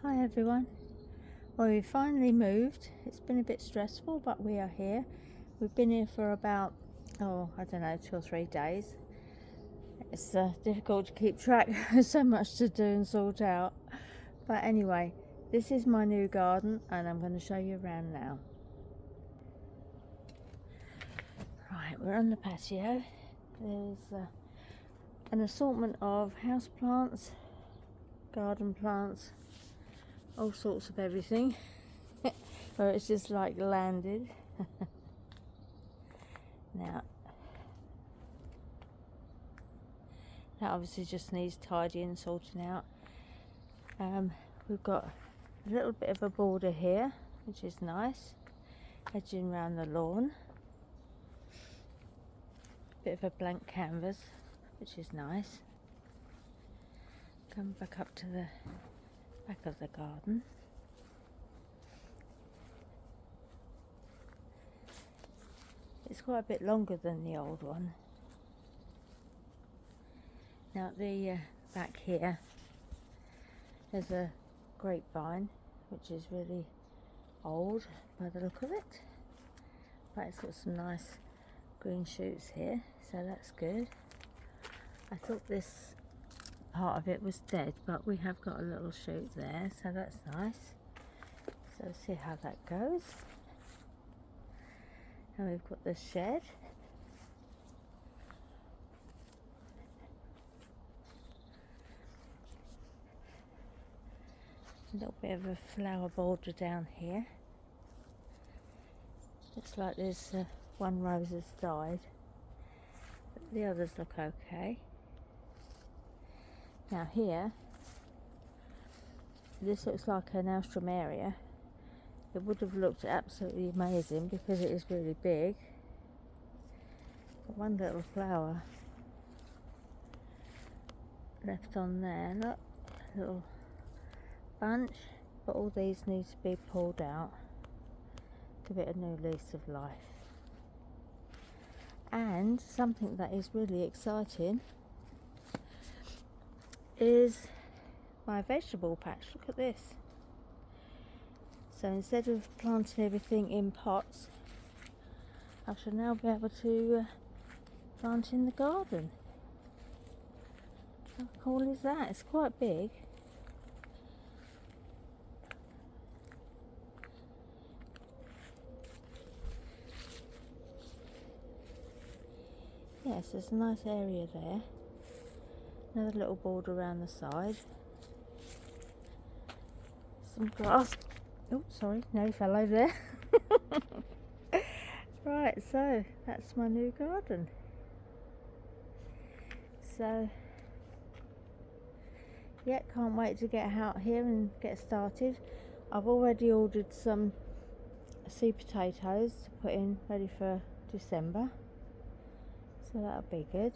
Hi everyone. Well, we finally moved. It's been a bit stressful, but we are here. We've been here for about, I don't know, 2 or 3 days. It's difficult to keep track. There's so much to do and sort out. But anyway, this is my new garden and I'm going to show you around now. Right, we're on the patio. There's an assortment of house plants, garden plants, all sorts of everything. Where it's just like landed. Now, that obviously just needs tidying and sorting out. We've got a little bit of a border here, which is nice, edging around the lawn. Bit of a blank canvas, which is nice. Come back up to the back of the garden. It's quite a bit longer than the old one. Now at the back here, there's a grapevine, which is really old by the look of it, but it's got some nice green shoots here, so that's good. I thought this part of it was dead, but we have got a little shoot there, so that's nice. So see how that goes. And we've got the shed. A little bit of a flower border down here. Looks like there's one rose has died, but the others look okay. Now here, this looks like an Alstroemeria. It would have looked absolutely amazing because it is really big. Got one little flower left on there, look, little bunch, but all these need to be pulled out. Give it a new lease of life. And something that is really exciting is my vegetable patch. Look at this. So instead of planting everything in pots, I shall now be able to plant in the garden. How cool is that? It's quite big. Yes, there's a nice area there. Another little border around the side. Some grass. Oh, sorry, no, he fell over there. Right, so that's my new garden. So, yeah, can't wait to get out here and get started. I've already ordered some seed potatoes to put in, ready for December. So that'll be good.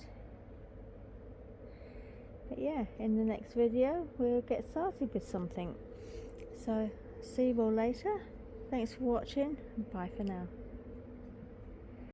But yeah, in the next video we'll get started with something. So see you all later. Thanks for watching and bye for now.